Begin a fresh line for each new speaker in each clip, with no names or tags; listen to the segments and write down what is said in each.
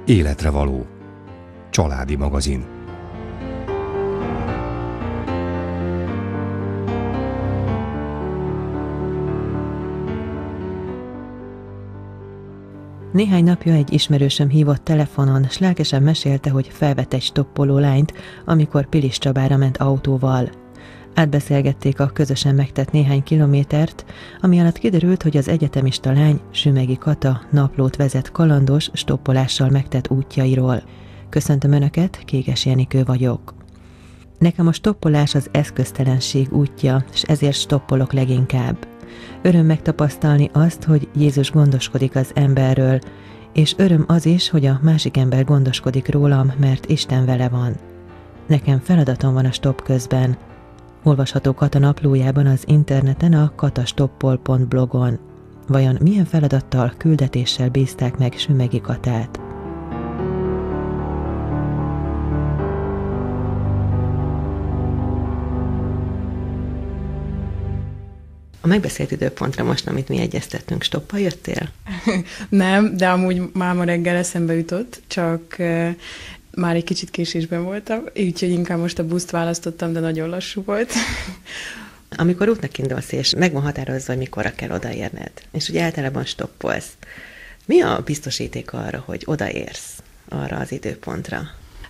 Életre való. Családi magazin.
Néhány napja egy ismerősöm hívott telefonon, s lelkesen mesélte, hogy felvett egy stoppoló lányt, amikor Pilis Csabára ment autóval. Átbeszélgették a közösen megtett néhány kilométert, ami alatt kiderült, hogy az egyetemista lány, Sümegi Kata naplót vezet kalandos, stoppolással megtett útjairól. Köszöntöm Önöket, Kéges Jenikő vagyok. Nekem a stoppolás az eszköztelenség útja, s ezért stoppolok leginkább. Öröm megtapasztalni azt, hogy Jézus gondoskodik az emberről, és öröm az is, hogy a másik ember gondoskodik rólam, mert Isten vele van. Nekem feladatom van a stopp közben. Olvasható Kata naplójában az interneten a katastoppol.blogon. Vajon milyen feladattal, küldetéssel bízták meg Sümegi Katát? A megbeszélt időpontra most, amit mi egyeztettünk, stoppal jöttél?
Nem, de amúgy máma reggel eszembe jutott, csak már egy kicsit késésben voltam, úgyhogy inkább most a buszt választottam, de nagyon lassú volt.
Amikor útnak indulsz, és meg van határozva, hogy mikorra kell odaérned, és ugye általában stoppolsz, mi a biztosíték arra, hogy odaérsz arra az időpontra?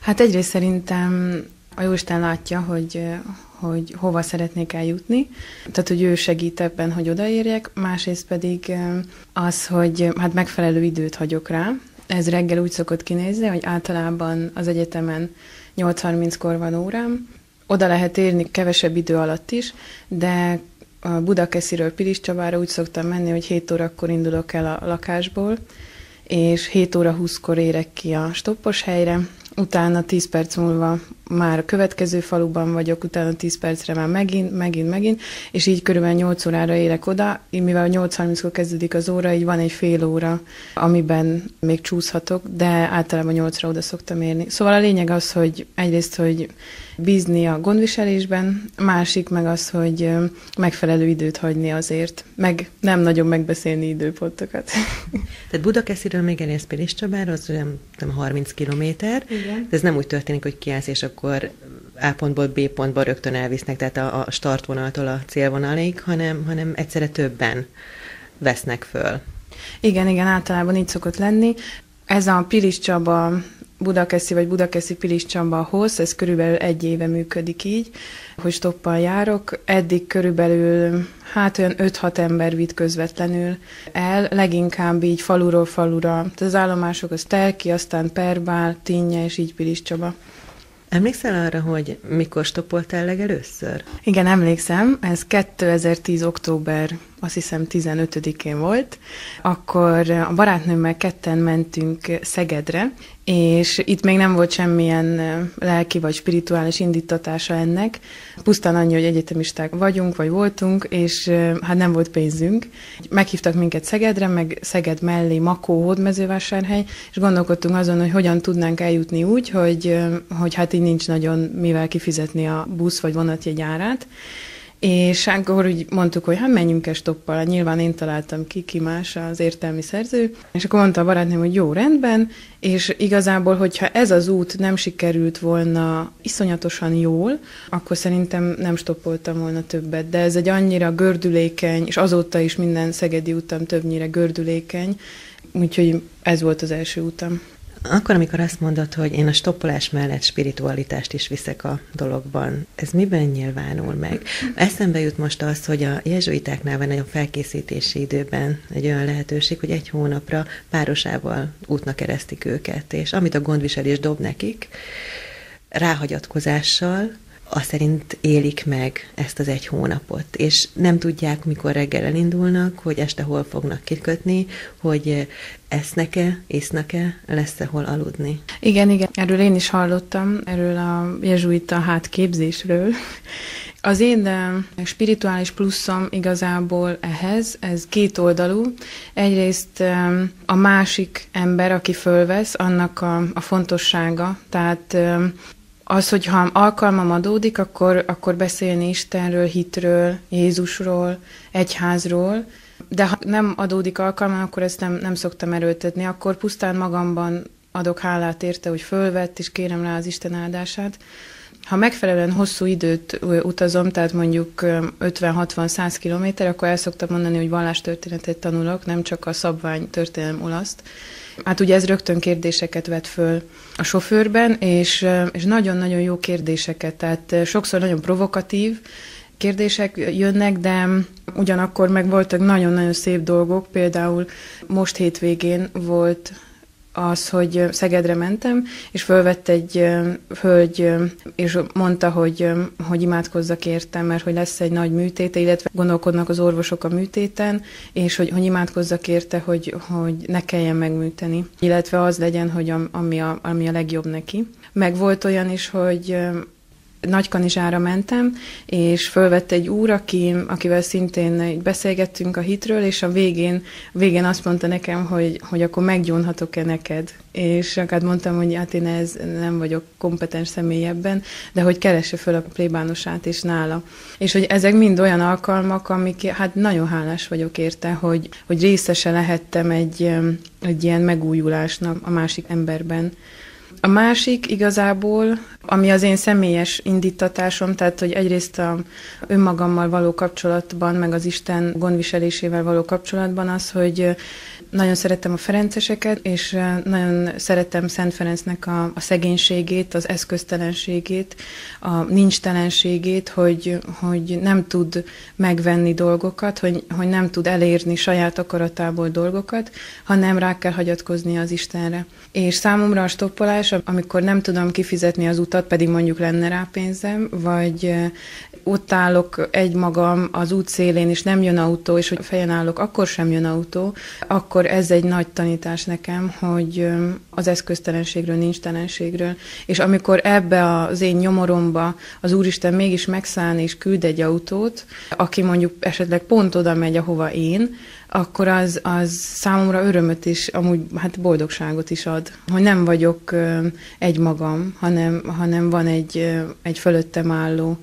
Hát egyrészt szerintem a Jóisten látja, hogy hova szeretnék eljutni, tehát hogy ő segít ebben, hogy odaérjek, másrészt pedig az, hogy hát megfelelő időt hagyok rá. Ez reggel úgy szokott kinézni, hogy általában az egyetemen 8:30-kor van órám, oda lehet érni kevesebb idő alatt is, de a Budakesziről Pilis Csabára úgy szoktam menni, hogy 7 órakor indulok el a lakásból, és 7:20-kor érek ki a stoppos helyre, utána 10 perc múlva már a következő faluban vagyok, utána 10 percre már megint, és így körülbelül 8 órára érek oda, mivel 8:30-kor kezdődik az óra, így van egy fél óra, amiben még csúszhatok, de általában 8-ra oda szoktam érni. Szóval a lényeg az, hogy egyrészt, hogy bízni a gondviselésben, másik meg az, hogy megfelelő időt hagyni azért, meg nem nagyon megbeszélni időpontokat.
Tehát Budakesziről még elérsz Pilis Csabára, az nem 30 kilométer, de ez nem úgy történik, hogy kiállsz, és akkor A pontból B pontba rögtön elvisznek, tehát a startvonaltól a célvonalig, hanem egyszerre többen vesznek föl.
Igen, általában így szokott lenni. Ez a Pilis Csaba Budakeszi vagy Budakeszi-Pilis Csaba hossz, ez körülbelül 1 éve működik így, hogy stoppal járok. Eddig körülbelül olyan 5-6 ember vitt közvetlenül el, leginkább így faluról falura. Tehát az állomások az Telki, aztán Perbál, Tinnye és így Pilis Csaba.
Emlékszel arra, hogy mikor stoppoltál legelőször?
Igen, emlékszem, ez 2010. október, azt hiszem 15-én volt, akkor a barátnőmmel ketten mentünk Szegedre, és itt még nem volt semmilyen lelki vagy spirituális indítatása ennek, pusztán annyi, hogy egyetemisták vagyunk, vagy voltunk, és hát nem volt pénzünk. Meghívtak minket Szegedre, meg Szeged mellé Makó, Hódmezővásárhely, és gondolkodtunk azon, hogy hogyan tudnánk eljutni úgy, hogy hát így nincs nagyon mivel kifizetni a busz vagy vonatjegy árát. És akkor úgy mondtuk, hogy hát menjünk el stoppal. Nyilván én találtam ki más az értelmi szerző. És akkor mondta a barátnőm, hogy jó, rendben, és igazából, hogyha ez az út nem sikerült volna iszonyatosan jól, akkor szerintem nem stoppoltam volna többet. De ez egy annyira gördülékeny, és azóta is minden szegedi utam többnyire gördülékeny, úgyhogy ez volt az első utam.
Akkor, amikor azt mondod, hogy én a stoppolás mellett spiritualitást is viszek a dologban, ez miben nyilvánul meg? Eszembe jut most az, hogy a jezsuitáknál van egy felkészítési időben egy olyan lehetőség, hogy 1 hónapra párosával útnak keresztik őket, és amit a gondviselés dob nekik, ráhagyatkozással, azt szerint élik meg ezt az 1 hónapot, és nem tudják, mikor reggel elindulnak, hogy este hol fognak kikötni, hogy esznek-e, isznak-e, lesz-e hol aludni.
Igen, erről én is hallottam, erről a jezsuita képzésről. Az én spirituális pluszom igazából ehhez, ez 2 oldalú. Egyrészt a másik ember, aki fölvesz, annak a fontossága, tehát az, hogyha alkalmam adódik, akkor beszélni Istenről, hitről, Jézusról, egyházról, de ha nem adódik alkalmam, akkor ezt nem szoktam erőltetni, akkor pusztán magamban adok hálát érte, hogy fölvett, és kérem rá az Isten áldását. Ha megfelelően hosszú időt utazom, tehát mondjuk 50-60-100 kilométer, akkor el szoktam mondani, hogy vallástörténetet tanulok, nem csak a szabvány történelem olaszt. Hát ugye ez rögtön kérdéseket vet föl a sofőrben, és nagyon-nagyon jó kérdéseket, tehát sokszor nagyon provokatív kérdések jönnek, de ugyanakkor meg voltak nagyon-nagyon szép dolgok, például most hétvégén volt az, hogy Szegedre mentem, és fölvett egy hölgy, és mondta, hogy imádkozzak értem, mert hogy lesz egy nagy műtéte, illetve gondolkodnak az orvosok a műtéten, és hogy imádkozzak érte, hogy ne kelljen megműteni, illetve az legyen, hogy ami a legjobb neki. Meg volt olyan is, hogy Nagykanizsára mentem, és fölvett egy úr, akivel szintén beszélgettünk a hitről, és a végén azt mondta nekem, hogy akkor meggyónhatok-e neked. És hát mondtam, hogy hát én nem vagyok kompetens személy ebben, de hogy keresse föl a plébánosát is nála. És hogy ezek mind olyan alkalmak, amik, hát nagyon hálás vagyok érte, hogy részese lehettem egy ilyen megújulásnak a másik emberben. A másik igazából, ami az én személyes indítatásom, tehát hogy egyrészt a önmagammal való kapcsolatban, meg az Isten gondviselésével való kapcsolatban az, hogy nagyon szerettem a ferenceseket, és nagyon szerettem Szent Ferencnek a szegénységét, az eszköztelenségét, a nincstelenségét, hogy nem tud megvenni dolgokat, hogy nem tud elérni saját akaratából dolgokat, hanem rá kell hagyatkozni az Istenre. És számomra a stoppolás, amikor nem tudom kifizetni az utat, pedig mondjuk lenne rá pénzem, vagy ott állok egymagam az út szélén, és nem jön autó, és hogy fejen állok, akkor sem jön autó, akkor ez egy nagy tanítás nekem, hogy az eszköztelenségről, nincstelenségről. És amikor ebbe az én nyomoromba az Úristen mégis megszállni és küld egy autót, aki mondjuk esetleg pont oda megy, ahova én, akkor az számomra örömöt is, amúgy hát boldogságot is ad. Hogy nem vagyok egymagam, hanem van egy fölöttem álló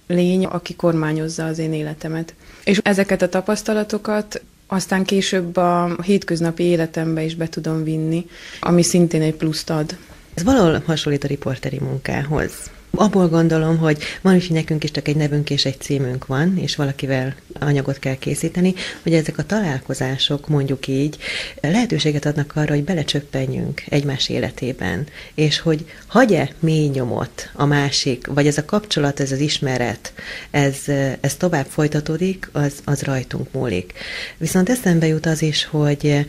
lény, aki kormányozza az én életemet. És ezeket a tapasztalatokat aztán később a hétköznapi életembe is be tudom vinni, ami szintén egy pluszt ad.
Ez valahol hasonlít a riporteri munkához. Abból gondolom, hogy van is, nekünk is csak egy nevünk és egy címünk van, és valakivel anyagot kell készíteni, hogy ezek a találkozások, mondjuk így, lehetőséget adnak arra, hogy belecsöppenjünk egymás életében, és hogy hagy-e mély nyomot a másik, vagy ez a kapcsolat, ez az ismeret, ez tovább folytatódik, az rajtunk múlik. Viszont eszembe jut az is, hogy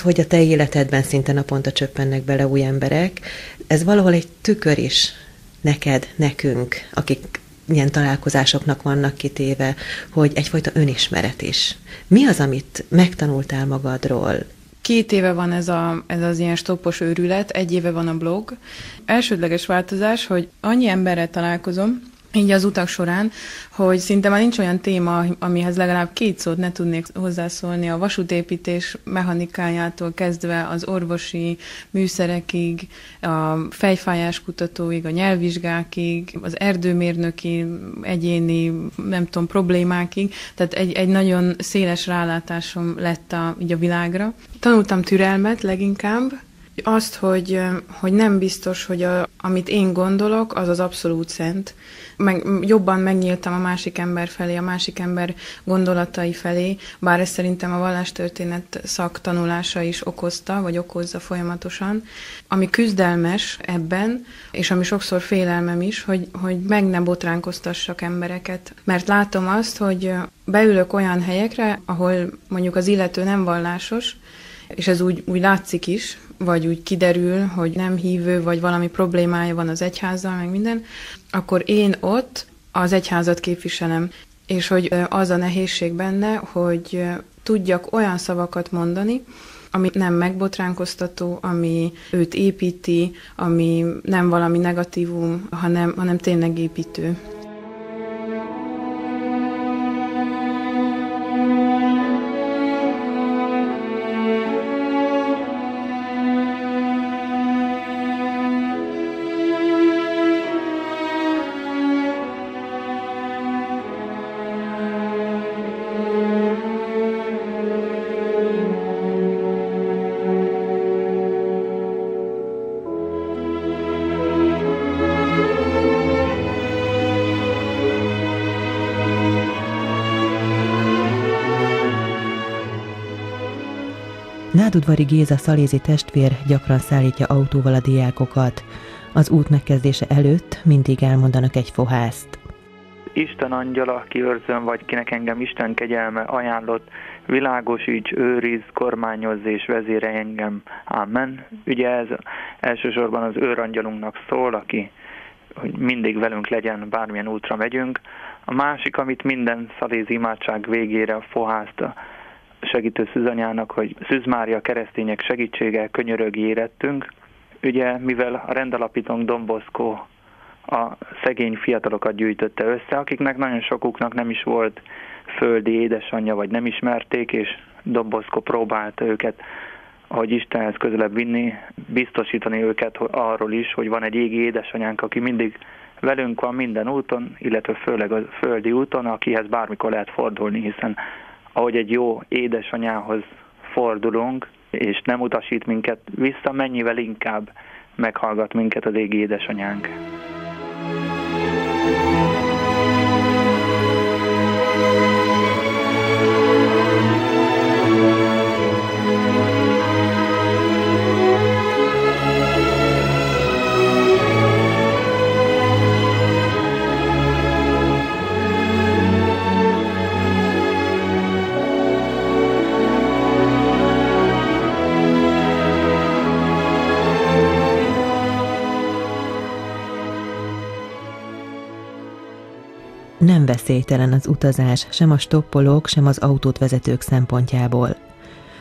hogy a te életedben szinte naponta csöppennek bele új emberek, ez valahol egy tükör is neked, nekünk, akik ilyen találkozásoknak vannak kitéve, hogy egyfajta önismeret is. Mi az, amit megtanultál magadról?
2 éve van ez az ilyen stoppos őrület, 1 éve van a blog. Elsődleges változás, hogy annyi emberrel találkozom, így az utak során, hogy szinte már nincs olyan téma, amihez legalább 2 szót ne tudnék hozzászólni, a vasútépítés mechanikájától kezdve az orvosi műszerekig, a fejfájás kutatóig, a nyelvvizsgákig, az erdőmérnöki, egyéni, nem tudom, problémákig. Tehát egy nagyon széles rálátásom lett így a világra. Tanultam türelmet leginkább, azt, hogy nem biztos, hogy amit én gondolok, az abszolút szent. Jobban megnyíltam a másik ember felé, a másik ember gondolatai felé, bár ezt szerintem a vallástörténet szaktanulása is okozta, vagy okozza folyamatosan. Ami küzdelmes ebben, és ami sokszor félelmem is, hogy meg ne botránkoztassak embereket. Mert látom azt, hogy beülök olyan helyekre, ahol mondjuk az illető nem vallásos, és ez úgy látszik is, vagy úgy kiderül, hogy nem hívő, vagy valami problémája van az egyházzal, meg minden, akkor én ott az egyházat képviselem. És hogy az a nehézség benne, hogy tudjak olyan szavakat mondani, ami nem megbotránkoztató, ami őt építi, ami nem valami negatívum, hanem tényleg építő.
Nádudvari Géza szalézi testvér gyakran szállítja autóval a diákokat. Az út megkezdése előtt mindig elmondanak egy fohászt.
Isten angyala, aki őrzön, vagy kinek engem Isten kegyelme ajánlott, világosíts, őriz, kormányozz és vezérelj engem. Amen. Ugye ez elsősorban az őrangyalunknak szól, aki hogy mindig velünk legyen, bármilyen útra megyünk. A másik, amit minden szalézi imádság végére a fohászt a segítő szűzanyának, hogy Szűz Mária keresztények segítsége, könyörög érettünk. Ugye, mivel a rendalapítónk Don Bosco a szegény fiatalokat gyűjtötte össze, akiknek nagyon sokuknak nem is volt földi édesanyja, vagy nem ismerték, és Don Bosco próbálta őket, ahogy Istenhez közelebb vinni, biztosítani őket arról is, hogy van egy égi édesanyánk, aki mindig velünk van minden úton, illetve főleg a földi úton, akihez bármikor lehet fordulni, hiszen ahogy egy jó édesanyához fordulunk, és nem utasít minket vissza, mennyivel inkább meghallgat minket az égi édesanyánk.
Nem veszélytelen az utazás, sem a stoppolók, sem az autót vezetők szempontjából.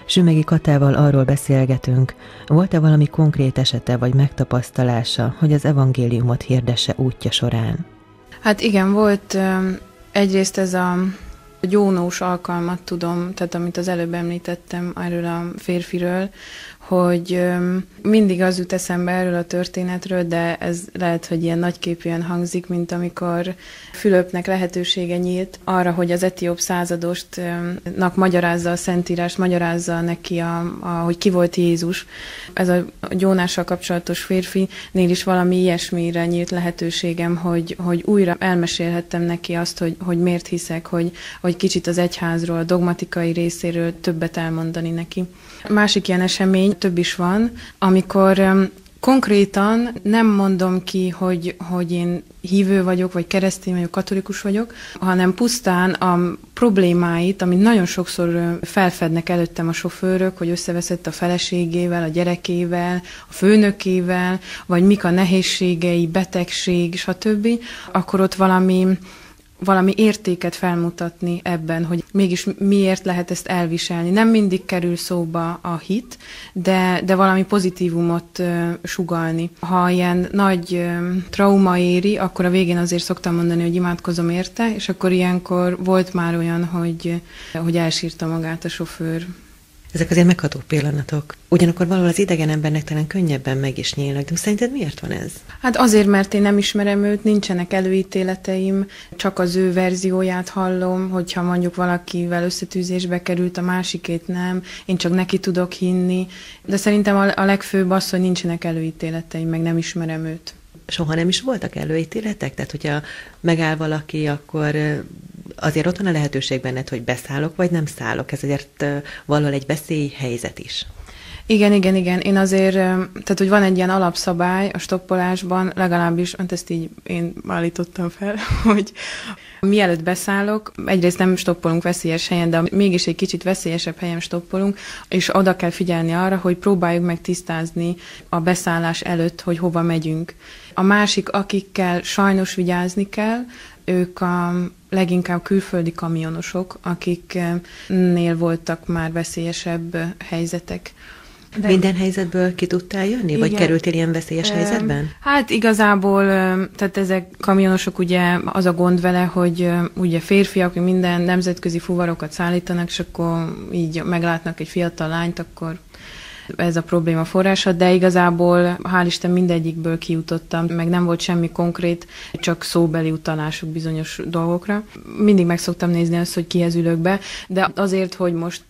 Sümegi Katával arról beszélgetünk, volt-e valami konkrét esete vagy megtapasztalása, hogy az evangéliumot hirdesse útja során?
Hát igen, volt egyrészt ez a gyónós alkalmat tudom, tehát amit az előbb említettem erről a férfiről, hogy mindig az jut eszembe erről a történetről, de ez lehet, hogy ilyen nagyképűen hangzik, mint amikor Fülöpnek lehetősége nyílt arra, hogy az etióp századostnak magyarázza a Szentírást, magyarázza neki, hogy ki volt Jézus. Ez a gyónással kapcsolatos férfinél is valami ilyesmire nyílt lehetőségem, hogy újra elmesélhettem neki azt, hogy miért hiszek, hogy kicsit az egyházról, a dogmatikai részéről többet elmondani neki. Másik ilyen esemény, több is van, amikor konkrétan nem mondom ki, hogy én hívő vagyok, vagy keresztény vagyok, katolikus vagyok, hanem pusztán a problémáit, amit nagyon sokszor felfednek előttem a sofőrök, hogy összeveszett a feleségével, a gyerekével, a főnökével, vagy mik a nehézségei, betegség, stb., akkor ott valami értéket felmutatni ebben, hogy mégis miért lehet ezt elviselni. Nem mindig kerül szóba a hit, de valami pozitívumot sugallni. Ha ilyen nagy trauma éri, akkor a végén azért szoktam mondani, hogy imádkozom érte, és akkor ilyenkor volt már olyan, hogy elsírta magát a sofőr.
Ezek azért megható pillanatok. Ugyanakkor valahol az idegen embernek talán könnyebben meg is nyílnak. De szerinted miért van ez?
Hát azért, mert én nem ismerem őt, nincsenek előítéleteim, csak az ő verzióját hallom, hogyha mondjuk valakivel összetűzésbe került, a másikét nem, én csak neki tudok hinni. De szerintem a legfőbb az, hogy nincsenek előítéleteim, meg nem ismerem őt.
Soha nem is voltak előítéletek? Tehát, hogyha megáll valaki, akkor azért ott van a lehetőség benned, hogy beszállok, vagy nem szállok. Ez azért valahol egy veszélyhelyzet is.
Igen. Én azért, tehát hogy van egy ilyen alapszabály a stoppolásban, legalábbis, ezt így én állítottam fel, hogy mielőtt beszállok, egyrészt nem stoppolunk veszélyes helyen, de mégis egy kicsit veszélyesebb helyen stoppolunk, és oda kell figyelni arra, hogy próbáljuk meg tisztázni a beszállás előtt, hogy hova megyünk. A másik, akikkel sajnos vigyázni kell, ők a leginkább külföldi kamionosok, akiknél voltak már veszélyesebb helyzetek.
De minden helyzetből ki tudtál jönni? Igen. Vagy kerültél ilyen veszélyes helyzetben?
Hát igazából, tehát ezek kamionosok, ugye az a gond vele, hogy ugye férfiak minden nemzetközi fuvarokat szállítanak, és akkor így meglátnak egy fiatal lányt, akkor ez a probléma forrása, de igazából hál' Isten mindegyikből kijutottam, meg nem volt semmi konkrét, csak szóbeli utalásuk bizonyos dolgokra. Mindig meg szoktam nézni azt, hogy kihez ülök be, de azért, hogy most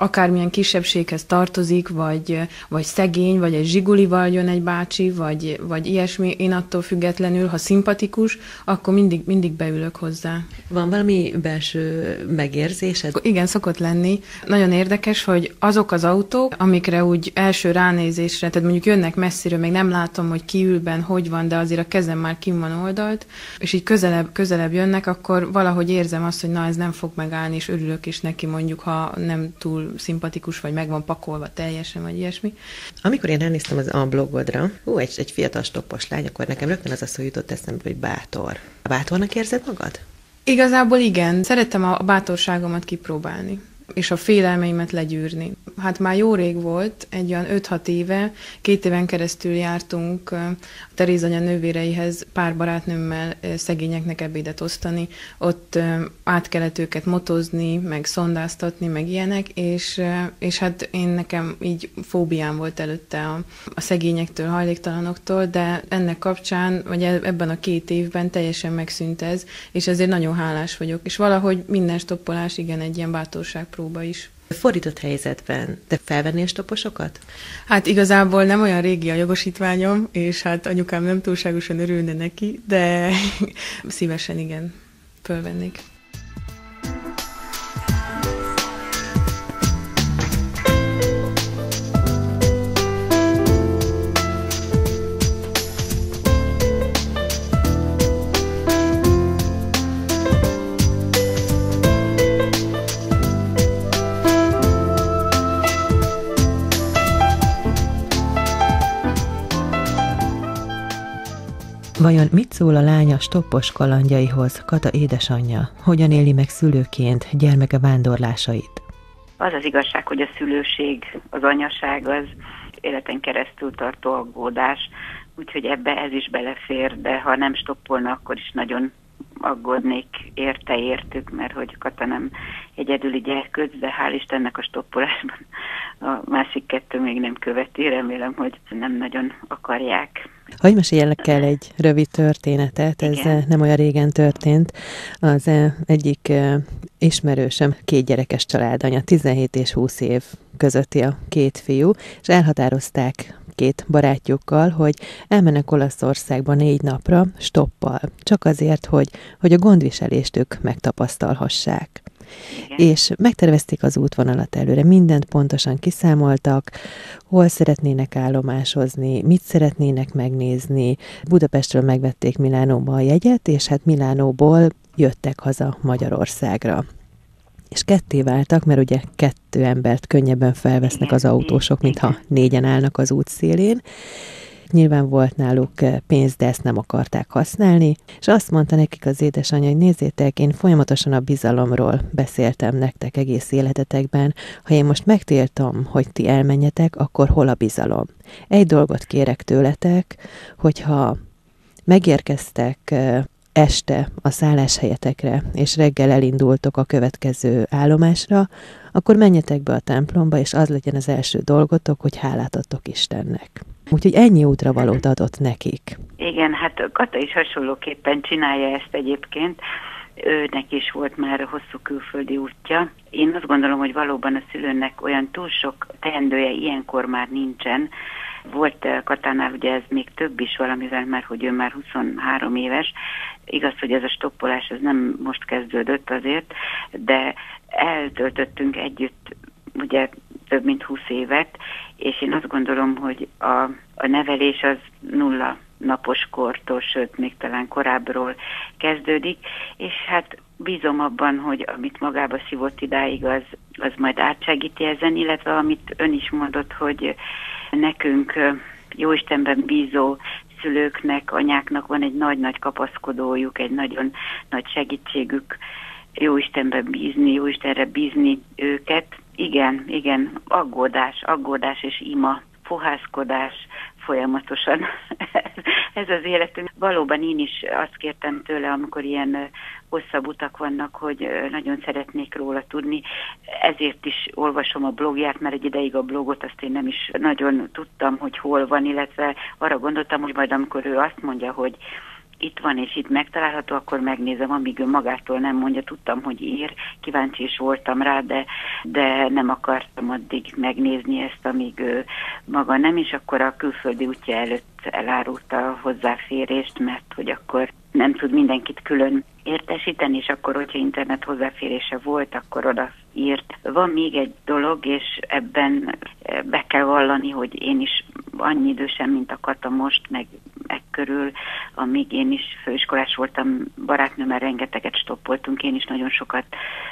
akármilyen kisebbséghez tartozik, vagy szegény, vagy egy zsigulival jön egy bácsi, vagy ilyesmi, én attól függetlenül, ha szimpatikus, akkor mindig beülök hozzá.
Van valami belső megérzésed?
Igen, szokott lenni. Nagyon érdekes, hogy azok az autók, amikre úgy első ránézésre, tehát mondjuk jönnek messziről, még nem látom, hogy ki ül benn, hogy van, de azért a kezem már kim van oldalt, és így közelebb jönnek, akkor valahogy érzem azt, hogy na, ez nem fog megállni, és örülök is neki, mondjuk, ha nem túl szimpatikus, vagy meg van pakolva teljesen, vagy ilyesmi.
Amikor én elnéztem a blogodra, egy fiatal stoppos lány, akkor nekem rögtön az a szó jutott eszembe, hogy bátor. Bátornak érzed magad?
Igazából igen. Szerettem a bátorságomat kipróbálni, és a félelmeimet legyűrni. Hát már jó rég volt, egy olyan 5-6 éve, 2 éven keresztül jártunk a Teréz anya nővéreihez pár barátnőmmel szegényeknek ebédet osztani. Ott át kellett őket motozni, meg szondáztatni, meg ilyenek, és hát nekem így fóbiám volt előtte a szegényektől, hajléktalanoktól, de ennek kapcsán, vagy ebben a 2 évben teljesen megszűnt ez, és ezért nagyon hálás vagyok. És valahogy minden stoppolás, igen, egy ilyen bátorságpróba is.
Fordított helyzetben te felvennél stopposokat?
Hát igazából nem olyan régi a jogosítványom, és hát anyukám nem túlságosan örülne neki, de szívesen igen, fölvennék.
Vajon mit szól a lánya stoppos kalandjaihoz, Kata édesanyja? Hogyan éli meg szülőként gyermeke vándorlásait?
Az az igazság, hogy a szülőség, az anyaság az életen keresztül tartó aggódás, úgyhogy ebbe ez is belefér, de ha nem stoppolna, akkor is nagyon aggódnék értük, mert hogy Kata nem egyedüli gyerkőc, de hál' Istennek a stoppolásban a másik 2 még nem követi, remélem, hogy nem nagyon akarják.
Hagy meséljelek el egy rövid történetet, ez
Igen.
nem olyan régen történt. Az egyik ismerősöm 2 gyerekes családanya, 17 és 20 év közötti a 2 fiú, és elhatározták 2 barátjukkal, hogy elmennek Olaszországba 4 napra stoppal, csak azért, hogy a gondviselést ők megtapasztalhassák.
Igen.
És megtervezték az útvonalat előre, mindent pontosan kiszámoltak, hol szeretnének állomásozni, mit szeretnének megnézni. Budapestről megvették Milánóba a jegyet, és hát Milánóból jöttek haza Magyarországra. És 2 váltak, mert ugye 2 embert könnyebben felvesznek az autósok, mintha 4-en állnak az út szélén. Nyilván volt náluk pénz, de ezt nem akarták használni, és azt mondta nekik az édesanyja, hogy nézzétek, én folyamatosan a bizalomról beszéltem nektek egész életetekben, ha én most megtiltom, hogy ti elmenjetek, akkor hol a bizalom? Egy dolgot kérek tőletek, hogyha megérkeztek este a szálláshelyetekre, és reggel elindultok a következő állomásra, akkor menjetek be a templomba, és az legyen az első dolgotok, hogy hálát adtok Istennek. Úgyhogy ennyi útravalót adott nekik.
Igen, hát Kata is hasonlóképpen csinálja ezt egyébként. Őnek is volt már hosszú külföldi útja. Én azt gondolom, hogy valóban a szülőnek olyan túl sok teendője ilyenkor már nincsen. Volt Katánál ugye ez még több is valamivel, mert hogy ő már 23 éves. Igaz, hogy ez a stoppolás ez nem most kezdődött azért, de eltöltöttünk együtt ugye több mint 20 évet, és én azt gondolom, hogy a nevelés az 0 napos kortól, sőt, még talán korábbról kezdődik, és hát bízom abban, hogy amit magába szívott idáig, az majd átsegíti ezen, illetve amit ön is mondott, hogy nekünk Jóistenben bízó szülőknek, anyáknak van egy nagy-nagy kapaszkodójuk, egy nagyon nagy segítségük Jóistenben bízni, Jóistenre bízni őket. Igen, aggódás és ima, fohászkodás, folyamatosan ez az életünk. Valóban én is azt kértem tőle, amikor ilyen hosszabb utak vannak, hogy nagyon szeretnék róla tudni. Ezért is olvasom a blogját, mert egy ideig a blogot azt én nem is nagyon tudtam, hogy hol van, illetve arra gondoltam, hogy majd amikor ő azt mondja, hogy itt van és itt megtalálható, akkor megnézem, amíg ő magától nem mondja. Tudtam, hogy ír, kíváncsi is voltam rá, de nem akartam addig megnézni ezt, amíg ő maga nem, és akkor a külföldi útja előtt elárulta a hozzáférést, mert hogy akkor nem tud mindenkit külön értesíteni, és akkor, hogyha internet hozzáférése volt, akkor oda írt. Van még egy dolog, és ebben be kell vallani, hogy én is annyi idősen, mint a Kata most, meg ekkörül, amíg én is főiskolás voltam, barátnőmmel rengeteget stoppoltunk, én is nagyon sokat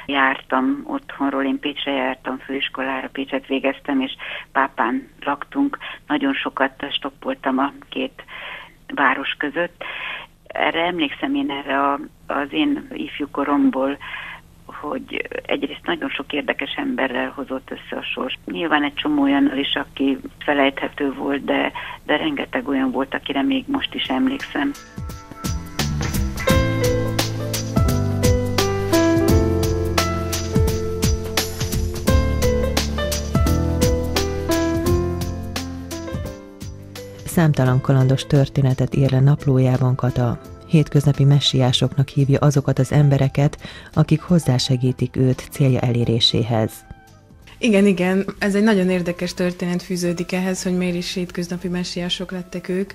jártam otthonról, én Pécsre jártam főiskolára, Pécset végeztem, és Pápán laktunk, nagyon sokat stoppoltam a két város között. Erre emlékszem én erre az én ifjúkoromból, hogy egyrészt nagyon sok érdekes emberrel hozott össze a sors. Nyilván egy csomó olyannal is, aki felejthető volt, de rengeteg olyan volt, akire még most is emlékszem.
Számtalan kalandos történetet ír le naplójában Kata. Hétköznapi messiásoknak hívja azokat az embereket, akik hozzásegítik őt célja eléréséhez.
Igen, ez egy nagyon érdekes történet fűződik ehhez, hogy miért is hétköznapi messiások lettek ők.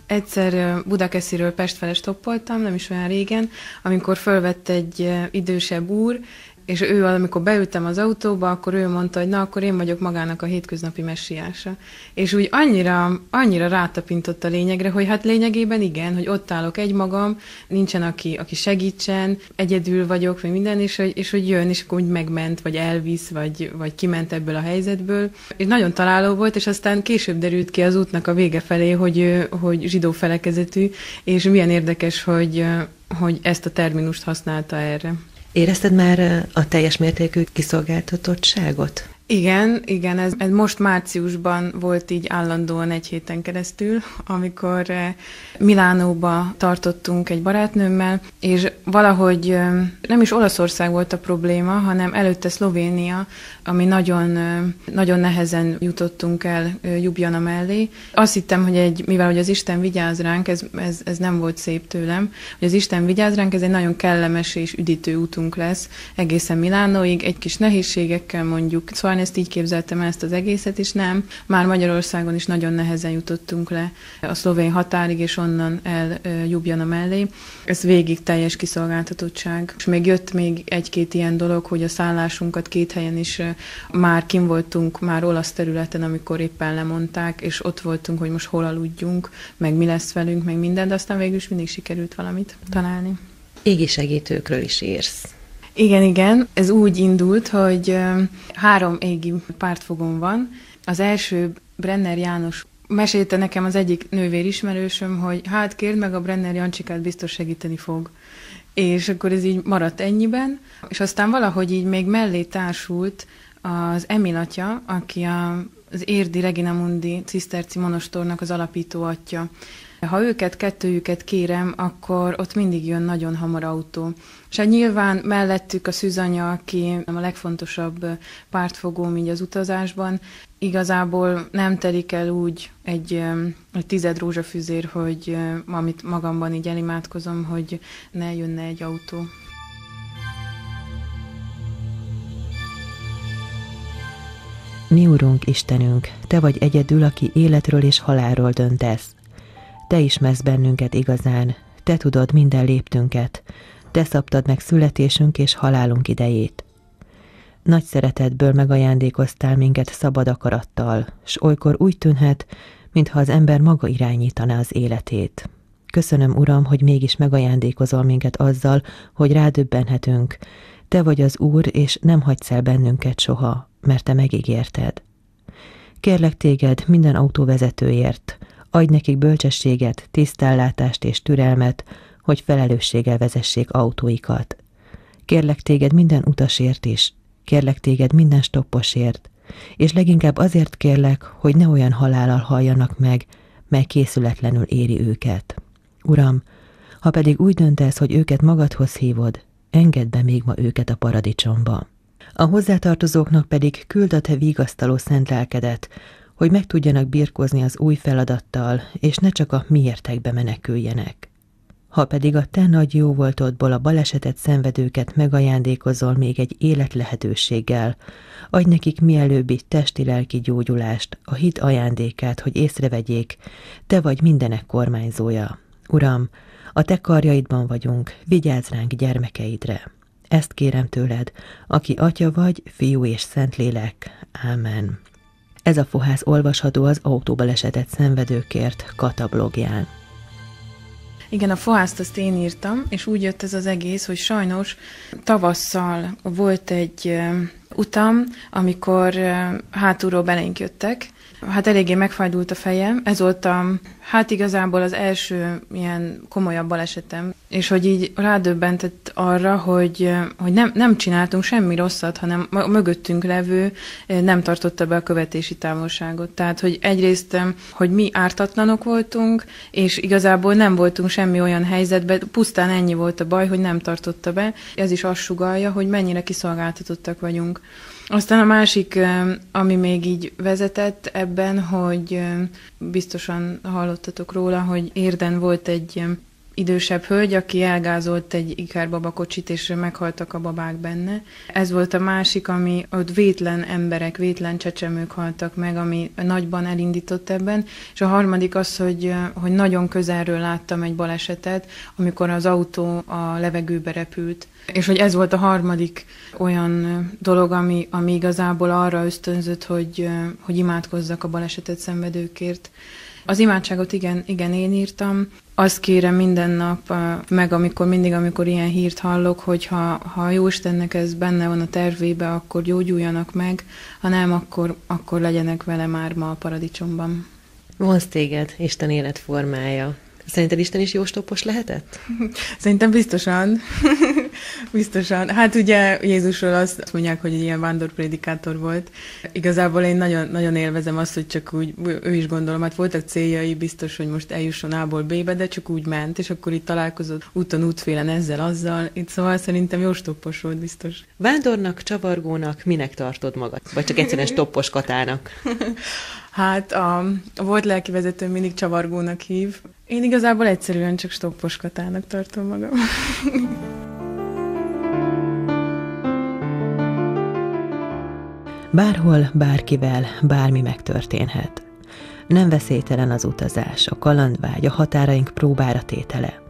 Egyszer Budakesziről Pest fele stoppoltam, nem is olyan régen, amikor fölvett egy idősebb úr, és ő, amikor beültem az autóba, akkor ő mondta, hogy na, akkor én vagyok magának a hétköznapi messiása. És úgy annyira rátapintott a lényegre, hogy hát lényegében igen, hogy ott állok egymagam, nincsen aki segítsen, egyedül vagyok, vagy minden, és hogy jön, és akkor úgy megment, vagy elvisz, vagy kiment ebből a helyzetből. És nagyon találó volt, és aztán később derült ki az útnak a vége felé, hogy zsidó felekezetű, és milyen érdekes, hogy ezt a terminust használta erre.
Érezted már a teljes mértékű kiszolgáltatottságot?
Igen, ez most márciusban volt így állandóan egy héten keresztül, amikor Milánóba tartottunk egy barátnőmmel, és valahogy nem is Olaszország volt a probléma, hanem előtte Szlovénia, ami nagyon, nagyon nehezen jutottunk el Ljubljana mellé. Azt hittem, hogy mivel az Isten vigyáz ránk, ez nem volt szép tőlem, hogy az Isten vigyáz ránk, ez egy nagyon kellemes és üdítő útunk lesz egészen Milánóig, egy kis nehézségekkel mondjuk. Szóval ezt így képzeltem ezt az egészet, és nem. Már Magyarországon is nagyon nehezen jutottunk le a szlovén határig, és onnan el Ljubljana mellé. Ez végig teljes kiszolgáltatottság. És még jött egy-két ilyen dolog, hogy a szállásunkat két helyen is már kim voltunk, már olasz területen, amikor éppen lemondták, és ott voltunk, hogy most hol aludjunk, meg mi lesz velünk, meg minden, de aztán végül is mindig sikerült valamit találni.
Égi segítőkről is írsz.
Igen. Ez úgy indult, hogy 3 égi pártfogón van. Az első Brenner János mesélte nekem az egyik nővérismerősöm, hogy hát kérd meg a Brenner Jancsikát, biztos segíteni fog. És akkor ez így maradt ennyiben, és aztán valahogy így még mellé társult az Emil atya, aki az érdi Regina Mundi ciszterci monostornak az alapító atya. Ha kettőjüket kérem, akkor ott mindig jön nagyon hamar autó. És hát nyilván mellettük a szűzanya, aki a legfontosabb pártfogóm így az utazásban, igazából nem telik el úgy egy 10 rózsafüzér, hogy amit magamban így elimádkozom, hogy ne jönne egy autó.
Mi Urunk, Istenünk, Te vagy egyedül, aki életről és halálról döntesz. Te ismersz bennünket igazán, Te tudod minden léptünket, Te szabtad meg születésünk és halálunk idejét. Nagy szeretetből megajándékoztál minket szabad akarattal, s olykor úgy tűnhet, mintha az ember maga irányítaná az életét. Köszönöm, Uram, hogy mégis megajándékozol minket azzal, hogy rádöbbenhetünk. Te vagy az Úr, és nem hagysz el bennünket soha, mert Te megígérted. Kérlek Téged minden autóvezetőért, adj nekik bölcsességet, tisztellátást és türelmet, hogy felelősséggel vezessék autóikat. Kérlek Téged minden utasért is, kérlek Téged minden stopposért, és leginkább azért kérlek, hogy ne olyan halállal halljanak meg, mely készületlenül éri őket. Uram, ha pedig úgy döntesz, hogy őket magadhoz hívod, engedd be még ma őket a paradicsomba. A hozzátartozóknak pedig küld a te vigasztaló szent lelkedet, hogy meg tudjanak birkózni az új feladattal, és ne csak a miértekbe meneküljenek. Ha pedig a te nagy jóvoltodból a balesetet szenvedőket megajándékozol még egy életlehetőséggel, adj nekik mielőbbi testi-lelki gyógyulást, a hit ajándékát, hogy észrevegyék, te vagy mindenek kormányzója. Uram, a te karjaidban vagyunk, vigyázz ránk gyermekeidre. Ezt kérem tőled, aki Atya vagy, Fiú és Szentlélek. Ámen. Ez a fohász olvasható az autóbalesetet szenvedőkért Kata blogján.
Igen, a fohászt azt én írtam, és úgy jött ez az egész, hogy sajnos tavasszal volt egy utam, amikor hátulról belénk jöttek. Hát eléggé megfájdult a fejem. Ez volt igazából az első ilyen komolyabb balesetem. És hogy így rádöbbentett arra, hogy nem csináltunk semmi rosszat, hanem a mögöttünk levő nem tartotta be a követési távolságot. Tehát, hogy egyrészt, hogy mi ártatlanok voltunk, és igazából nem voltunk semmi olyan helyzetben, pusztán ennyi volt a baj, hogy nem tartotta be. Ez is azt sugallja, hogy mennyire kiszolgáltatottak vagyunk. Aztán a másik, ami még így vezetett ebben, hogy biztosan hallottatok róla, hogy Érden volt egy idősebb hölgy, aki elgázolt egy ikerbabakocsit, és meghaltak a babák benne. Ez volt a másik, ami ott vétlen emberek, vétlen csecsemők haltak meg, ami nagyban elindított ebben. És a harmadik az, hogy nagyon közelről láttam egy balesetet, amikor az autó a levegőbe repült. És hogy ez volt a harmadik olyan dolog, ami igazából arra ösztönzött, hogy imádkozzak a balesetet szenvedőkért. Az imádságot igen, én írtam. Azt kérem minden nap, meg amikor ilyen hírt hallok, hogy ha Jóistennek ez benne van a tervébe, akkor gyógyuljanak meg, ha nem, akkor legyenek vele már ma a paradicsomban.
Vonz téged Isten életformája. Szerinted Isten is jóstoppos lehetett?
Szerintem biztosan. Biztosan. Hát ugye Jézusról azt mondják, hogy egy ilyen vándorprédikátor volt. Igazából én nagyon, nagyon élvezem azt, hogy csak úgy, ő is gondolom, hát voltak céljai, biztos, hogy most eljusson A-ból B-be, de csak úgy ment, és akkor itt találkozott úton, útfélen ezzel, azzal. Itt szóval szerintem jóstoppos volt biztos.
Vándornak, csavargónak minek tartod magad? Vagy csak egyszerűen stoppos Katának?
Hát a volt lelkivezetőm mindig csavargónak hív. Én igazából egyszerűen csak stoppos Katának tartom magam.
Bárhol, bárkivel, bármi megtörténhet. Nem veszélytelen az utazás, a kalandvágy, a határaink próbára tétele.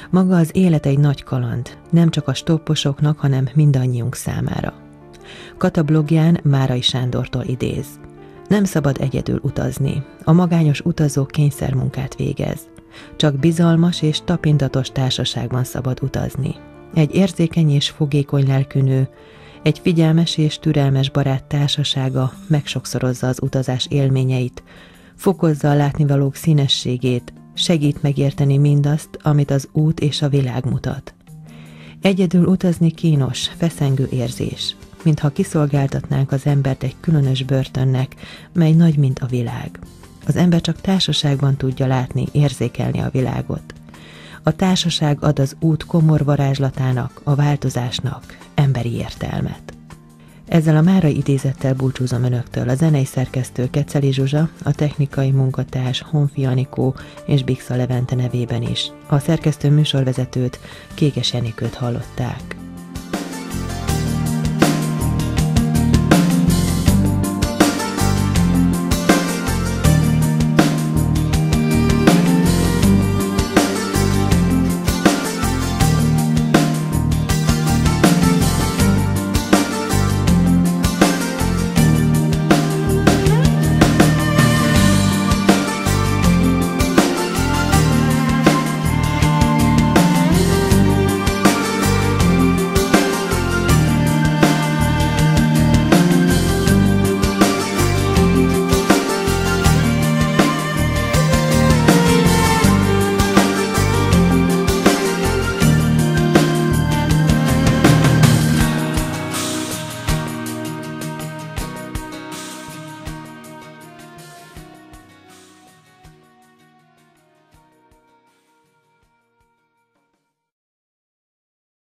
Maga az élet egy nagy kaland, nem csak a stopposoknak, hanem mindannyiunk számára. Kata blogján Márai Sándortól idéz. Nem szabad egyedül utazni. A magányos utazó kényszermunkát végez. Csak bizalmas és tapintatos társaságban szabad utazni. Egy érzékeny és fogékony lelkű nő, egy figyelmes és türelmes barát társasága megsokszorozza az utazás élményeit, fokozza a látnivalók színességét, segít megérteni mindazt, amit az út és a világ mutat. Egyedül utazni kínos, feszengő érzés, mintha kiszolgáltatnánk az embert egy különös börtönnek, mely nagy, mint a világ. Az ember csak társaságban tudja látni, érzékelni a világot. A társaság ad az út komor varázslatának, a változásnak emberi értelmet. Ezzel a márai idézettel búcsúzom önöktől, a zenei szerkesztő Keceli Zsuzsa, a technikai munkatárs Honfi Anikó és Bixa Levente nevében is. A szerkesztő műsorvezetőt, Kékes Enikőt hallották.